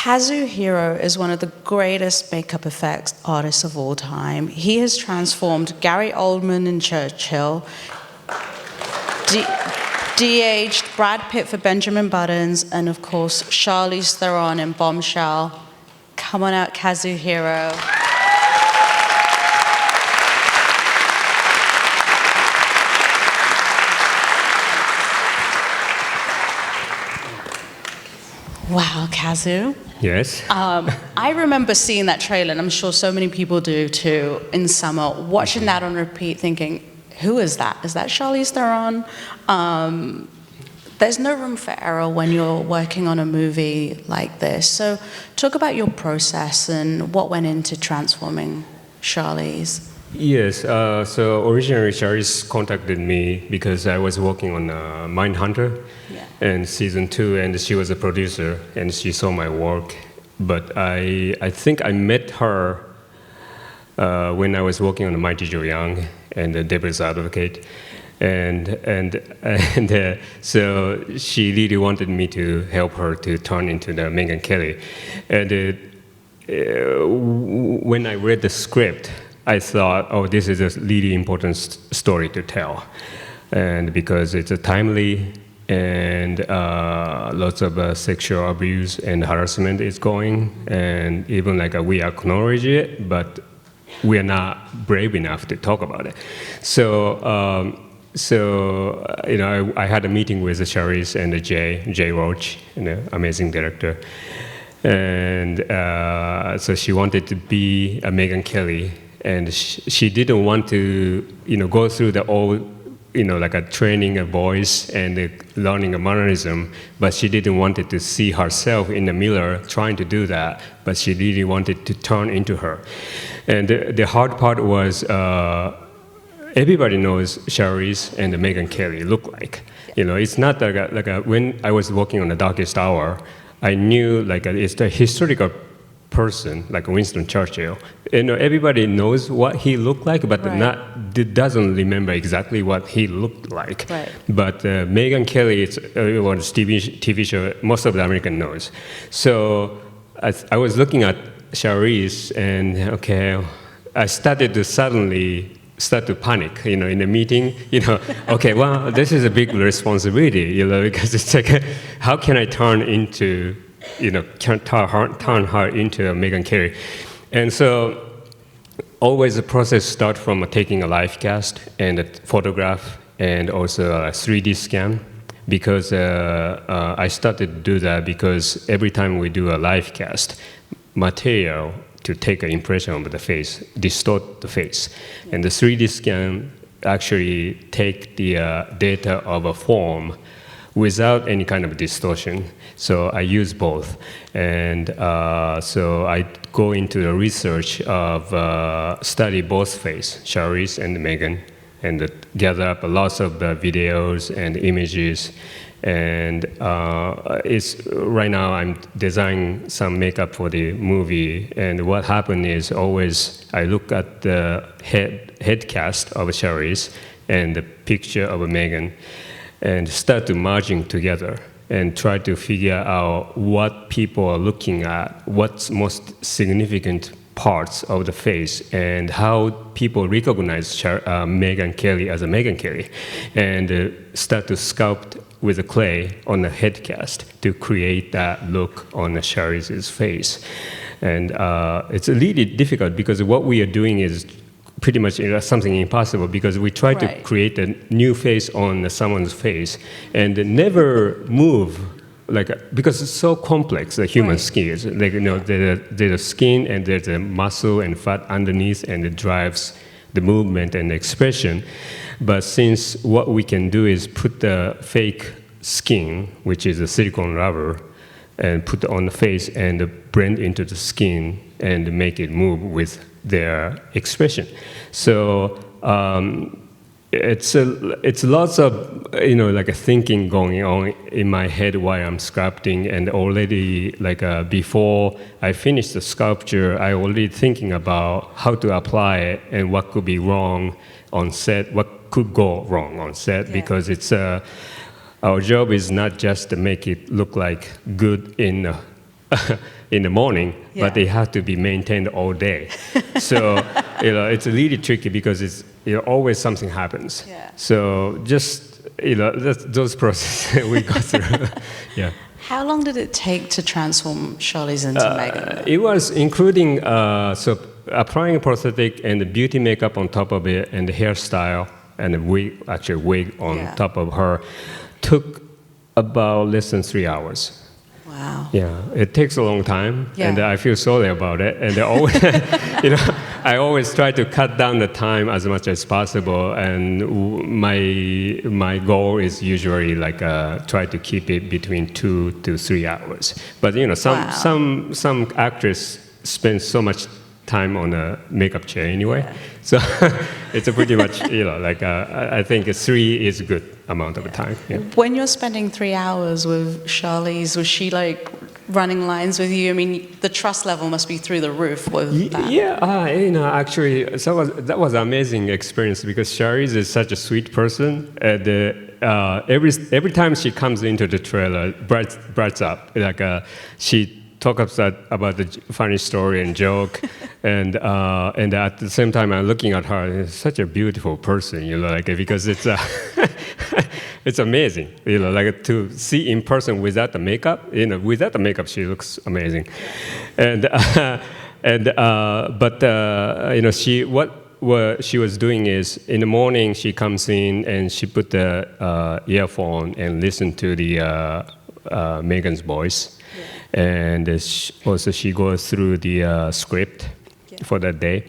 Kazuhiro is one of the greatest makeup effects artists of all time. He has transformed Gary Oldman in Churchill, de-aged Brad Pitt for Benjamin Buttons, and of course, Charlize Theron in Bombshell. Come on out, Kazuhiro. Wow, Kazu. Yes. I remember seeing that trailer, and I'm sure so many people do too, in summer, watching that on repeat, thinking, who is that? Is that Charlize Theron? There's no room for error when you're working on a movie like this. So talk about your process and what went into transforming Charlize. Yes, so originally Charlize contacted me because I was working on Mindhunter and season 2, and she was a producer, and she saw my work. But I think I met her when I was working on Mighty Joe Young and The Devil's Advocate. So she really wanted me to help her to turn into the Megyn Kelly. And when I read the script, I thought, oh, this is a really important story to tell. And because it's a timely and lots of sexual abuse and harassment is going, and even like we acknowledge it, but we are not brave enough to talk about it. So I had a meeting with Charlize and Jay Roach, an amazing director. And so she wanted to be a Megyn Kelly, and she didn't want to, go through the old, like a training a voice and learning a mannerism, but she didn't want to see herself in the mirror trying to do that, but she really wanted to turn into her. And the hard part was everybody knows Charlize and Megyn Kelly look like. It's not like when I was working on The Darkest Hour, I knew it's the historical person, like Winston Churchill. Everybody knows what he looked like, but doesn't remember exactly what he looked like. Right. But Megyn Kelly, it's one TV show most of the American knows. So I was looking at Charlize, and I started to suddenly start to panic, in the meeting, okay, well, this is a big responsibility, because it's like, how can I turn into, turn her into a Megyn Kelly? And so always the process starts from taking a live cast and a photograph and also a 3D scan, because I started to do that because every time we do a live cast, material to take an impression of the face, distort the face. And the 3D scan actually take the data of a form without any kind of distortion. So I use both. And so I go into the research of study both face, Charlize and Megyn, and gather up lots of videos and images. And right now I'm designing some makeup for the movie. And what happened is always I look at the head cast of Charlize and the picture of Megyn and start to merging together and try to figure out what people are looking at, what's most significant parts of the face, and how people recognize Megyn Kelly as a Megyn Kelly, and start to sculpt with the clay on the head cast to create that look on Charlize's face. And it's really difficult because what we are doing is pretty much something impossible, because we try to create a new face on someone's face and never move, because it's so complex, the human skin is. There's a skin and there's a muscle and fat underneath, and it drives the movement and the expression. But since what we can do is put the fake skin, which is a silicone rubber, and put on the face and blend into the skin and make it move with their expression. So it's lots of a thinking going on in my head while I'm sculpting, and already before I finish the sculpture, I already thinking about how to apply it and what could be wrong on set, what could go wrong on set, because it's our job is not just to make it look like good in in the morning, Yeah. but they have to be maintained all day. So it's really tricky because it's always something happens. Yeah. So just those processes we go through. Yeah. How long did it take to transform Charlize into Megan? It was including applying prosthetic and the beauty makeup on top of it, and the hairstyle and the wig on Yeah. top of her, took about less than 3 hours. Wow. Yeah, it takes a long time, Yeah. and I feel sorry about it. And I always, I always try to cut down the time as much as possible. And my goal is usually like try to keep it between 2 to 3 hours. But Wow. some actors spend so much time on a makeup chair anyway. Yeah. So it's a pretty much I think 3 is a good amount of time. Yeah. When you're spending 3 hours with Charlize, was she like running lines with you? I mean, the trust level must be through the roof with that. Yeah, actually, that was an amazing experience because Charlize is such a sweet person. And every time she comes into the trailer, brights up. She talks about the funny story and joke, and at the same time, I'm looking at her. She's such a beautiful person, because it's it's amazing, to see in person without the makeup. Without the makeup, she looks amazing, she what she was doing is in the morning she comes in and she put the earphone and listen to the Megan's voice. And also she goes through the script for that day.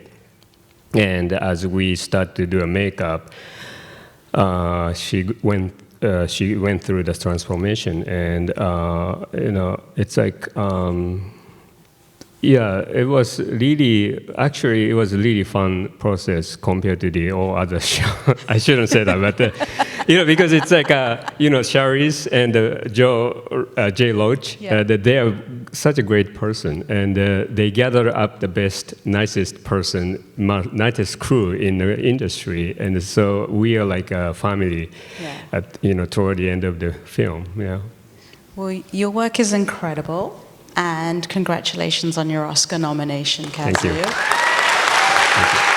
And as we start to do a makeup, she went through the transformation, and it's like. It was it was a really fun process compared to the all other show. I shouldn't say that, but because it's like Charlize and Jay Loach, they are such a great person, and they gather up the best, nicest crew in the industry, and so we are like a family. Toward the end of the film. Yeah. Well, your work is incredible. And congratulations on your Oscar nomination, Kazuo. Thank you. Thank you.